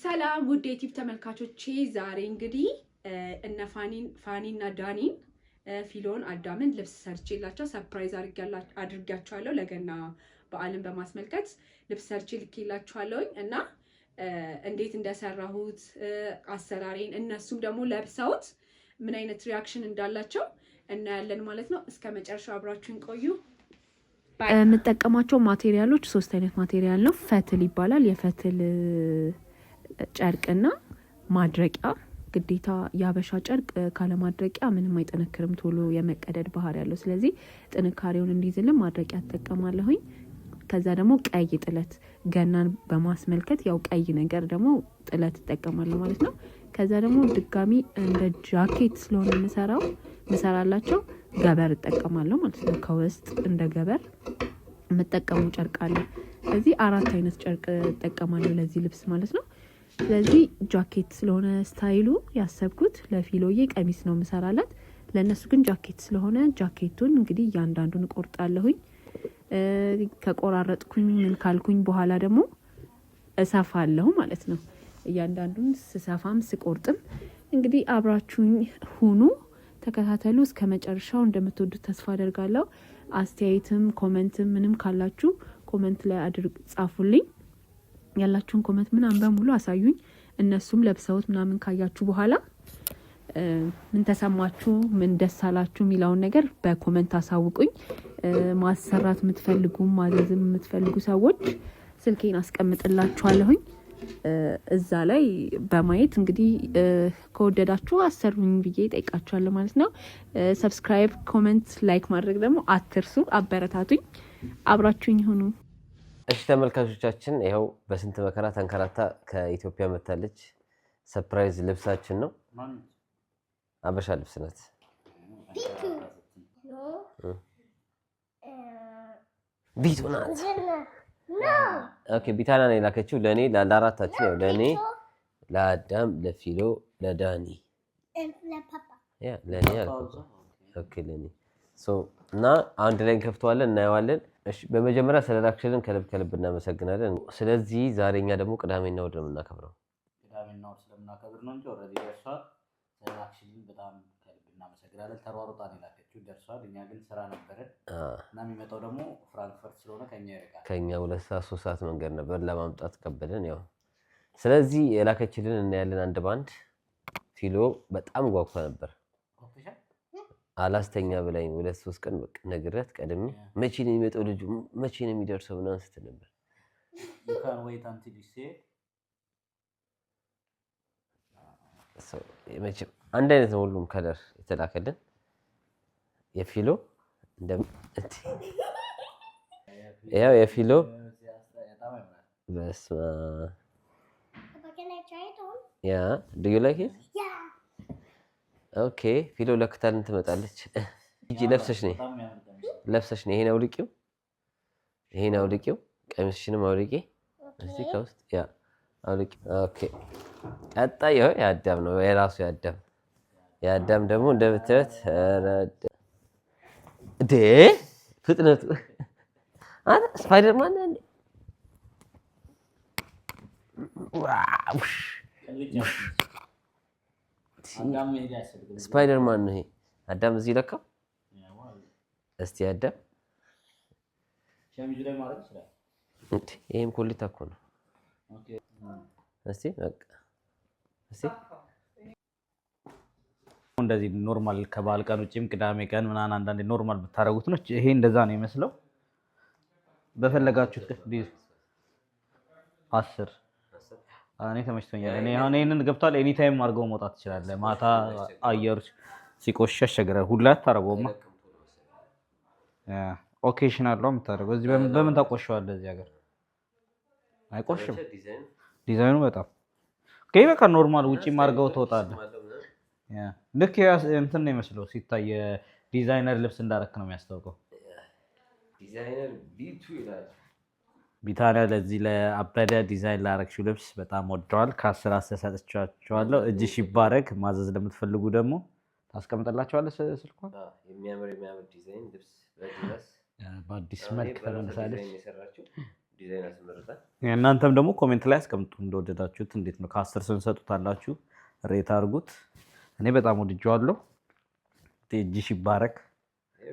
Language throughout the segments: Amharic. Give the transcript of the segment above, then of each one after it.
ሰላም ውድ የዩቲዩብ ተመልካቾቼ ዛሬ እንግዲህ እነ ፋኒና ዳኒን ፊሎን አዳምን ልብስ ሰርቼላቸው ሰርፕራይዝ አድርጋቸዋለሁ። ለገና በዓልን በማስመልከት ልብስ ሰርቼ ልኬላቸዋለሁኝ እና እንዴት እንደሰራሁት አሰራሬን እነሱም ደግሞ ለብሰውት ምን አይነት ሪያክሽን እንዳላቸው እናያለን ማለት ነው። እስከ መጨረሻው አብራችሁን ቆዩ። የምጠቀማቸው ማቴሪያሎች 3 አይነት ማቴሪያል ነው። ፈትል ይባላል። የፈትል ጨርቅና ማድረቂያ ግዴታ ያበሻ ጨርቅ ካለ ማድረቂያ ምንም አይጠነክርም፣ ቶሎ የመቀደድ ባህሪ ያለው። ስለዚህ ጥንካሬውን እንዲይዝልን ማድረቂያ ተጠቀማለሁኝ። ከዛ ደግሞ ቀይ ጥለት ገናን በማስመልከት ያው ቀይ ነገር ደግሞ ጥለት ተጠቀማለሁ ማለት ነው። ከዛ ደግሞ ድጋሚ እንደ ጃኬት ስለሆነ ምሰራላቸው ገበር እጠቀማለሁ ማለት ነው። ከውስጥ እንደ ገበር የምጠቀመው ጨርቅ አለ። ስለዚህ 4 አይነት ጨርቅ እጠቀማለሁ ለዚህ ልብስ ማለት ነው። ስለዚህ ጃኬት ስለሆነ ስታይሉ ያሰብኩት ለፊሎዬ ቀሚስ ነው ምሰራላት፣ ለነሱ ግን ጃኬት ስለሆነ ጃኬቱን እንግዲህ እያንዳንዱን ቆርጣለሁኝ። ከቆራረጥኩኝ ምን ካልኩኝ በኋላ ደግሞ እሰፋለሁ ማለት ነው። እያንዳንዱን ስሰፋም ስቆርጥም እንግዲህ አብራችሁኝ ሁኑ፣ ተከታተሉ እስከ መጨረሻው። እንደምትወዱት ተስፋ አደርጋለሁ። አስተያየትም ኮሜንትም ምንም ካላችሁ ኮሜንት ላይ ጻፉልኝ። ያላችሁን ኮሜንት ምናምን በሙሉ አሳዩኝ። እነሱም ለብሰውት ምናምን ካያችሁ በኋላ ምን ተሰማችሁ፣ ምን ደስ አላችሁ የሚለውን ነገር በኮሜንት አሳውቁኝ። ማሰራት የምትፈልጉ ማዘዝም የምትፈልጉ ሰዎች ስልኬን አስቀምጥላችኋለሁኝ። እዛ ላይ በማየት እንግዲህ ከወደዳችሁ አሰሩኝ ብዬ ጠይቃችኋለሁ ማለት ነው። ሰብስክራይብ፣ ኮሜንት፣ ላይክ ማድረግ ደግሞ አትርሱ። አበረታቱኝ፣ አብራችሁኝ ሁኑ። እሺ ተመልካቾቻችን፣ ይኸው በስንት መከራ ተንከራታ ከኢትዮጵያ መታለች። ሰርፕራይዝ ልብሳችን ነው። አበሻ ልብስ ናት። ቢቱ ናት። ኦኬ ቢታና ነው የላከችው ለኔ ለአራታችን፣ ያው ለኔ፣ ለአዳም፣ ለፊሎ፣ ለዳኒ ለኔ አልኩት። ኦኬ ለኔ እና አንድ ላይ እንከፍተዋለን እናየዋለን። እሺ በመጀመሪያ ስለላክሽልን ከልብ እናመሰግናለን። ስለዚህ ዛሬኛ ደግሞ ቅዳሜና እሑድ ነው የምናከብረው። ቅዳሜና እሑድ ስለምናከብር ነው እንጂ ኦልሬዲ ደርሷል። ስለላክሽልን በጣም ከልብ እናመሰግናለን። ተሯሩጣ ነው የላከችው፣ ደርሷል። እኛ ግን ስራ ነበረን እና የሚመጣው ደግሞ ፍራንክፈርት ስለሆነ ከኛ ይርቃል። ከኛ 2 ሰዓት 3 ሰዓት መንገድ ነበር ለማምጣት ከበደን። ያው ስለዚህ የላከችልን እናያለን አንድ ባንድ። ፊሎ በጣም ጓጉታ ነበር። አላስተኛ ብላኝ 2-3 ቀን በቃ ነግሬያት ቀድሜ መቼ ነው የሚመጣው ልጁ መቼ ነው የሚደርሰው ምናምን ስትል ነበር። መቼም አንድ አይነት ነው ሁሉም ከለር የተላከልን። የፊሎ ያው የፊሎ በስመ ያ do you like it? ኦኬ ፊሎ ለክታልን ትመጣለች። እጂ ለብሰሽ ነይ ይሄን አውልቂው ቀሚስሽንም አውልቂ እስቲ ከውስጥ ያ አውልቂ። ኦኬ ቀጣይ ይሄ ያዳም ነው የራሱ ያዳም ደግሞ እንደምትበት ፍጥነቱ ስፓይደርማን እንዴ ዋው ስፓይደርማን ነው ይሄ። አዳም እዚህ ለካ እስቲ አዳም ሸሚዙ ላይ ማለት ይችላል። ይሄም ኮሊታ እኮ ነው። እስቲ በቃ እስቲ እንደዚህ ኖርማል ከበዓል ቀን ውጪም ቅዳሜ ቀን ምናምን አንዳንዴ ኖርማል ብታረጉት ነው። ይሄ እንደዛ ነው የሚመስለው። በፈለጋችሁት ዲስ 10 እኔ ተመችቶኛል። እኔ አሁን ይሄንን ገብቷል። ኤኒ ታይም አድርገው መውጣት ይችላል። ማታ አየር ሲቆሽሽ ያሸግራል። ሁላ ታረገውማ ኦኬሽናል ነው የምታደርገው። እዚህ በምን ታቆሽዋለህ? እዚህ ሀገር አይቆሽም። ዲዛይኑ በጣም ከይ በቃ ኖርማል ውጪ ማርገው ትወጣለህ። ልክ እንትን ነው የሚመስለው ሲታይ ዲዛይነር ልብስ እንዳረክ ነው የሚያስታውቀው። ዲዛይነር ቢቱ ይላል። ቢታንያ ለዚህ ለአበደ ዲዛይን ላረክሽው ልብስ በጣም ወደዋል። ከ10 ሰጥቻችኋለሁ። እጅሽ ይባረክ። ማዘዝ ለምትፈልጉ ደግሞ ታስቀምጥላችኋለህ ስልኳን። የሚያምር ዲዛይን ልብስ በዲዛይን በአዲስ መልክ ተመልሳለች። ዲዛይን አስመርጣል። እናንተም ደግሞ ኮሜንት ላይ አስቀምጡ እንደወደዳችሁት። እንዴት ነው ከ10 ስንት ሰጡታላችሁ? ሬት አድርጉት። እኔ በጣም ወድጄዋለሁ። እጅሽ ይባረክ።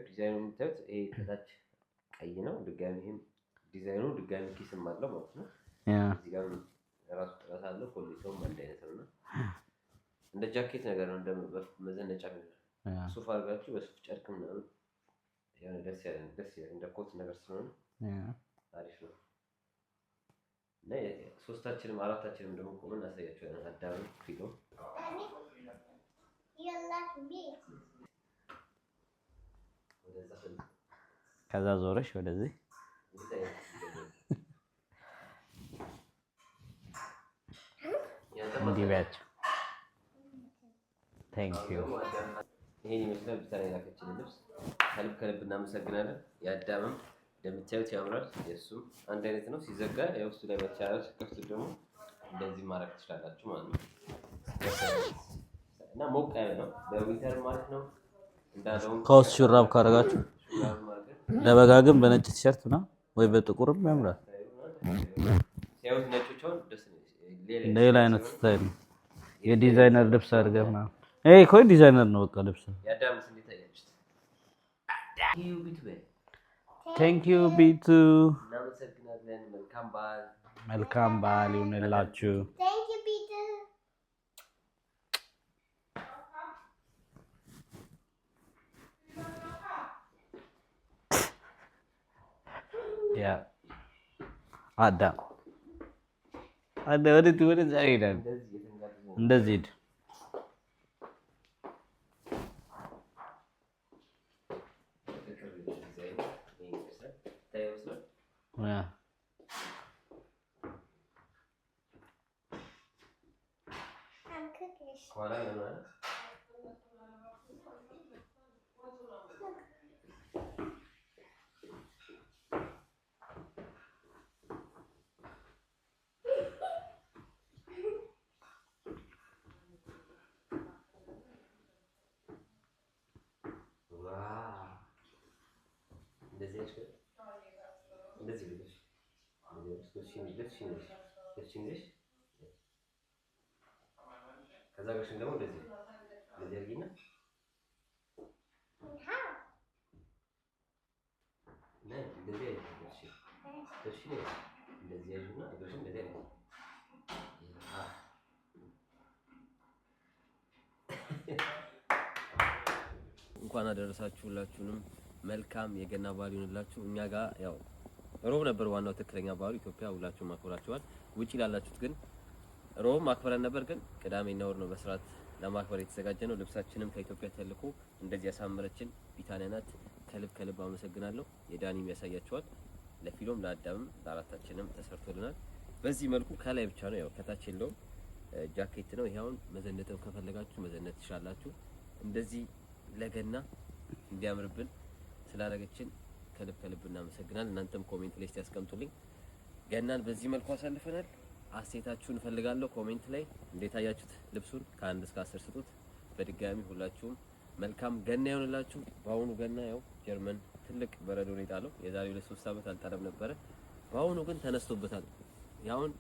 ዲዛይኑ የምታዩት ይሄ ከታች ቀይ ነው። ድጋሚ ይሄም ዲዛይኑ ድጋሚ ኪስም አለው ማለት ነው። እዚህ ጋር ራሱ ጥራት አለው። ኮሌታውም አንድ አይነት ነው። እንደ ጃኬት ነገር ነው። እንደ መዘነጫ ነገር ሱፍ አድርጋችሁ በሱፍ ጨርቅ ምናምን ያው ደስ ያለ እንደ ኮት ነገር ስለሆነ አሪፍ ነው። እና ሶስታችንም አራታችንም ደግሞ ቆመን እናሳያቸዋለን። አዳም ፊሎ ከዛ ዞረሽ ወደዚህ እንዲህ በያቸው። ቴንክ ዩ። ይሄን ይመስላል ብታና የላከችልን ልብስ ከልብ እናመሰግናለን። የአዳምም እንደምታዩት ያምራል። የእሱም አንድ አይነት ነው። ሲዘጋ ያው እሱ ላይ መቻላል። ሲከፍት ደግሞ እንደዚህ ማድረግ ትችላላችሁ ማለት ነው። እና ሞቅ ያለ ነው በዊንተር ማለት ነው። እንዳለውም ከውስጥ ሹራብ ካደረጋችሁ ለበጋ ግን በነጭ ቲሸርት ነው ወይ በጥቁርም ያምራል። ሲያዩት ነጮቹን ደስ ሌላ አይነት ስታይል ነው። የዲዛይነር ልብስ አድርገህ ምናምን ይሄ እኮ ዲዛይነር ነው በቃ ልብስ። ያዳምስ እንዴት አያችሁት? ቴንክ ዩ ቢቱ። እናመሰግናለን። መልካም በዓል ይሁንላችሁ። ያ አዳም ወደ ሄዳል። እንደዚህ ሂድ። ከዛ ጋር ደግሞ እንደዚህ አድርጊና እንደዚህ ያዥና እግርሽን እንደዚህ አይነት እንኳን አደረሳችሁ። ሁላችሁንም መልካም የገና በዓል ይሁንላችሁ። እኛ ጋር ያው ሮብ ነበር ዋናው ትክክለኛ በዓሉ። ኢትዮጵያ ሁላችሁም አክብራችኋል። ውጪ ላላችሁት ግን ሮብ ማክበረን ነበር፣ ግን ቅዳሜና እሑድ ነው በስርዓት ለማክበር የተዘጋጀ ነው። ልብሳችንም ከኢትዮጵያ ተልኮ እንደዚህ ያሳመረችን ቢታንያ ናት። ከልብ አመሰግናለሁ። የዳኒም ያሳያችኋል። ለፊሎም ለአዳምም ለአራታችንም ተሰርቶልናል። በዚህ መልኩ ከላይ ብቻ ነው፣ ያው ከታች የለውም። ጃኬት ነው። ይሄውን መዘነጥም ከፈለጋችሁ መዘነጥ ትችላላችሁ። እንደዚህ ለገና እንዲያምርብን ስላደረገችን ከልብ እናመሰግናለን። እናንተም ኮሜንት ላይ ያስቀምጡልኝ። ገናን በዚህ መልኩ አሳልፈናል። አስተያየታችሁን እፈልጋለሁ ኮሜንት ላይ። እንዴት አያችሁት? ልብሱን ከ1 እስከ 10 ስጡት። በድጋሚ ሁላችሁም መልካም ገና ይሁንላችሁ። በአሁኑ ገና ያው ጀርመን ትልቅ በረዶ ነው የጣለው። የዛሬ 2-3 ዓመት አልጣለም ነበረ። በአሁኑ ግን ተነስቶበታል። ያውን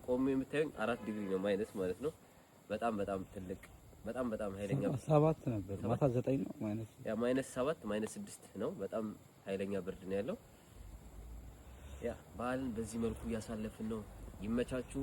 ቆሜ የምታዩኝ 4 ዲግሪ ነው ማይነስ ማለት ነው። በጣም ትልቅ በጣም ኃይለኛ 7 ነበር። ማታ 9 ነው ማይነስ። ያ ማይነስ 7 ማይነስ 6 ነው። በጣም ኃይለኛ ብርድ ነው ያለው። ያ በዓልን በዚህ መልኩ እያሳለፍን ነው። ይመቻችሁ።